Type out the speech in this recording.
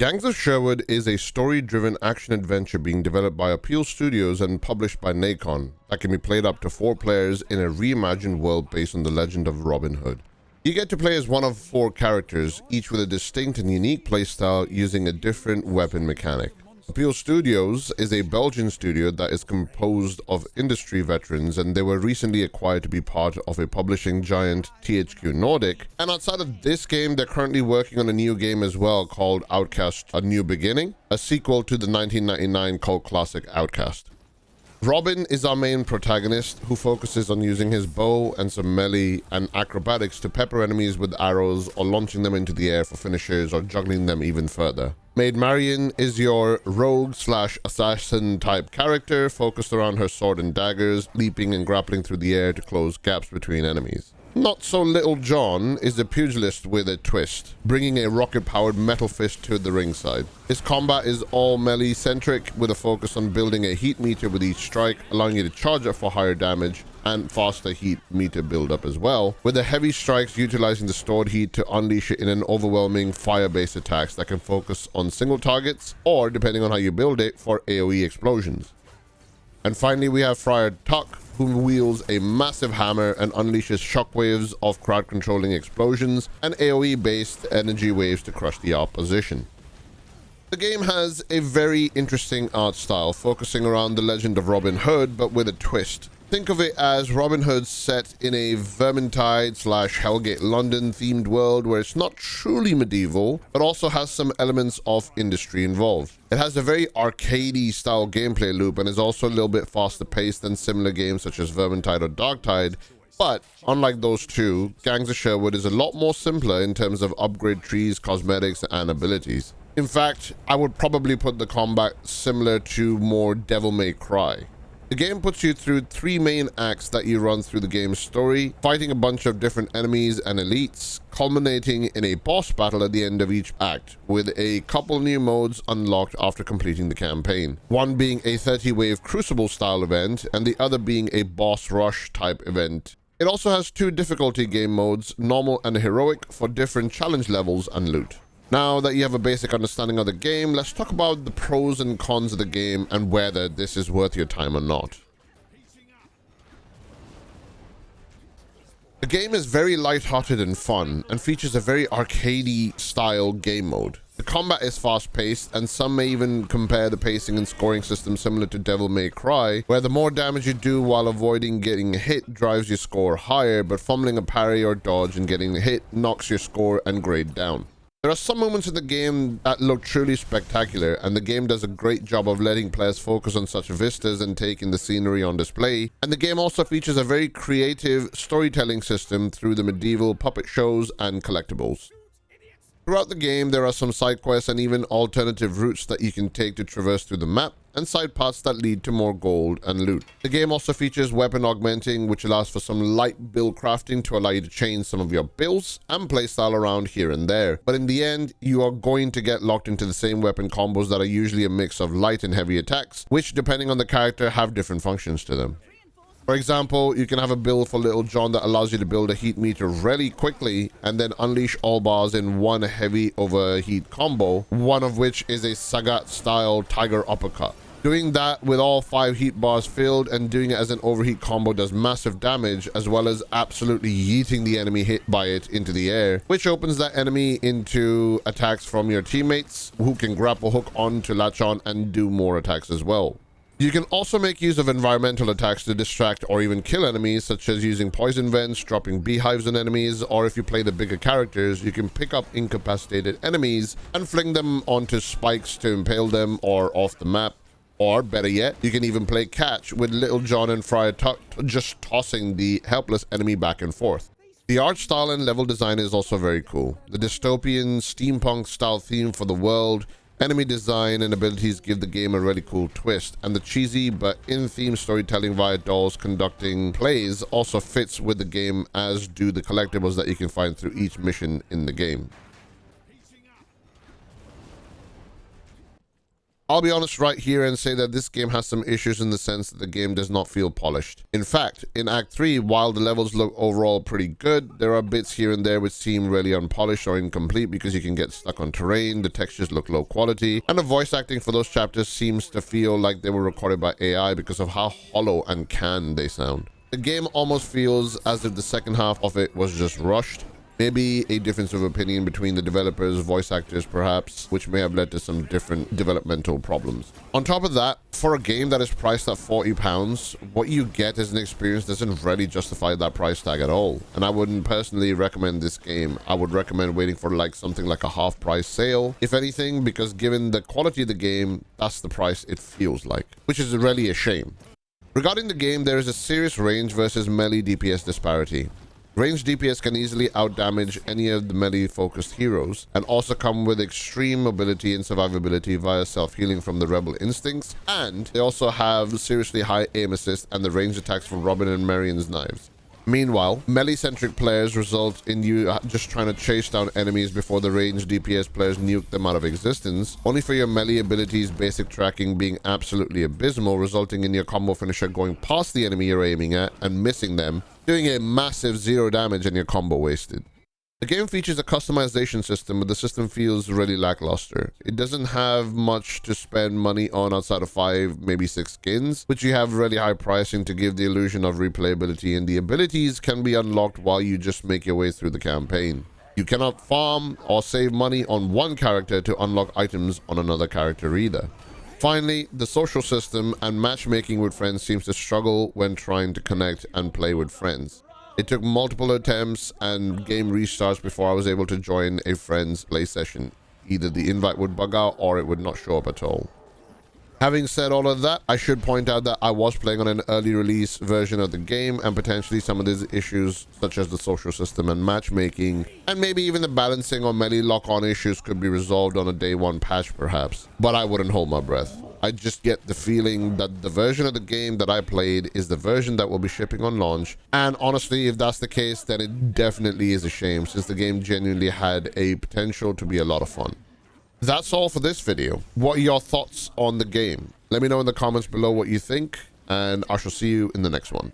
Gangs of Sherwood is a story-driven action-adventure being developed by Appeal Studios and published by Nacon that can be played up to 4 players in a reimagined world based on the legend of Robin Hood. You get to play as one of 4 characters, each with a distinct and unique playstyle using a different weapon mechanic. Appeal Studios is a Belgian studio that is composed of industry veterans, and they were recently acquired to be part of a publishing giant THQ Nordic. And outside of this game, they're currently working on a new game as well called Outcast: A New Beginning, a sequel to the 1999 cult classic Outcast. Robin is our main protagonist, who focuses on using his bow and some melee and acrobatics to pepper enemies with arrows or launching them into the air for finishers or juggling them even further. Maid Marion is your rogue/assassin type character, focused around her sword and daggers, leaping and grappling through the air to close gaps between enemies. Not so Little John is a pugilist with a twist, bringing a rocket-powered metal fist to the ringside. His combat is all melee-centric, with a focus on building a heat meter with each strike, allowing you to charge up for higher damage and faster heat meter build-up as well, with the heavy strikes utilizing the stored heat to unleash it in an overwhelming fire-based attacks that can focus on single targets, or, depending on how you build it, for AoE explosions. And finally, we have Friar Tuck, who wields a massive hammer and unleashes shockwaves of crowd-controlling explosions and AoE-based energy waves to crush the opposition. The game has a very interesting art style, focusing around the legend of Robin Hood, but with a twist. Think of it as Robin Hood set in a Vermintide/Hellgate London themed world where it's not truly medieval, but also has some elements of industry involved. It has a very arcadey style gameplay loop and is also a little bit faster paced than similar games such as Vermintide or Darktide. But unlike those two, Gangs of Sherwood is a lot more simpler in terms of upgrade trees, cosmetics, and abilities. In fact, I would probably put the combat similar to more Devil May Cry. The game puts you through 3 main acts that you run through the game's story, fighting a bunch of different enemies and elites, culminating in a boss battle at the end of each act, with a couple new modes unlocked after completing the campaign. One being a 30-wave Crucible style event, and the other being a boss rush type event. It also has 2 difficulty game modes, normal and heroic, for different challenge levels and loot. Now that you have a basic understanding of the game, let's talk about the pros and cons of the game and whether this is worth your time or not. The game is very light-hearted and fun, and features a very arcadey style game mode. The combat is fast-paced, and some may even compare the pacing and scoring system similar to Devil May Cry, where the more damage you do while avoiding getting hit drives your score higher, but fumbling a parry or dodge and getting hit knocks your score and grade down. There are some moments in the game that look truly spectacular, and the game does a great job of letting players focus on such vistas and taking the scenery on display. And the game also features a very creative storytelling system through the medieval puppet shows and collectibles. Throughout the game, there are some side quests and even alternative routes that you can take to traverse through the map, and side paths that lead to more gold and loot. The game also features weapon augmenting, which allows for some light build crafting to allow you to change some of your builds and playstyle around here and there. But in the end, you are going to get locked into the same weapon combos that are usually a mix of light and heavy attacks, which, depending on the character, have different functions to them. For example, you can have a build for Little John that allows you to build a heat meter really quickly and then unleash all bars in one heavy overheat combo, one of which is a Sagat style tiger uppercut. Doing that with all 5 heat bars filled and doing it as an overheat combo does massive damage, as well as absolutely yeeting the enemy hit by it into the air, which opens that enemy into attacks from your teammates, who can grapple hook on to latch on and do more attacks as well. You can also make use of environmental attacks to distract or even kill enemies, such as using poison vents, dropping beehives on enemies, or if you play the bigger characters, you can pick up incapacitated enemies and fling them onto spikes to impale them or off the map. Or better yet, you can even play catch with Little John and Friar Tuck, just tossing the helpless enemy back and forth. The art style and level design is also very cool. The dystopian steampunk style theme for the world, enemy design, and abilities give the game a really cool twist, and the cheesy but in-theme storytelling via dolls conducting plays also fits with the game, as do the collectibles that you can find through each mission in the game. I'll be honest right here and say that this game has some issues in the sense that the game does not feel polished. In fact, in Act 3, while the levels look overall pretty good, there are bits here and there which seem really unpolished or incomplete because you can get stuck on terrain, the textures look low quality, and the voice acting for those chapters seems to feel like they were recorded by AI because of how hollow and canned they sound. The game almost feels as if the second half of it was just rushed. Maybe a difference of opinion between the developers, voice actors perhaps, which may have led to some different developmental problems. On top of that, for a game that is priced at £40, what you get as an experience doesn't really justify that price tag at all. And I wouldn't personally recommend this game. I would recommend waiting for like something like a half price sale, if anything, because given the quality of the game, that's the price it feels like, which is really a shame. Regarding the game, there is a serious range versus melee DPS disparity. Ranged DPS can easily outdamage any of the melee-focused heroes, and also come with extreme mobility and survivability via self-healing from the rebel instincts, and they also have seriously high aim assist and the ranged attacks from Robin and Marion's knives. Meanwhile, melee-centric players result in you just trying to chase down enemies before the ranged DPS players nuke them out of existence, only for your melee abilities' basic tracking being absolutely abysmal, resulting in your combo finisher going past the enemy you're aiming at and missing them, doing a massive 0 damage and your combo wasted. The game features a customization system, but the system feels really lackluster. It doesn't have much to spend money on outside of 5, maybe 6 skins, which you have really high pricing to give the illusion of replayability, and the abilities can be unlocked while you just make your way through the campaign. You cannot farm or save money on one character to unlock items on another character either. Finally, the social system and matchmaking with friends seems to struggle when trying to connect and play with friends. It took multiple attempts and game restarts before I was able to join a friend's play session. Either the invite would bug out or it would not show up at all. Having said all of that, I should point out that I was playing on an early release version of the game, and potentially some of these issues such as the social system and matchmaking, and maybe even the balancing or melee lock-on issues could be resolved on a day one patch perhaps, but I wouldn't hold my breath. I just get the feeling that the version of the game that I played is the version that will be shipping on launch, and honestly, if that's the case, then it definitely is a shame since the game genuinely had a potential to be a lot of fun. That's all for this video. What are your thoughts on the game? Let me know in the comments below what you think, and I shall see you in the next one.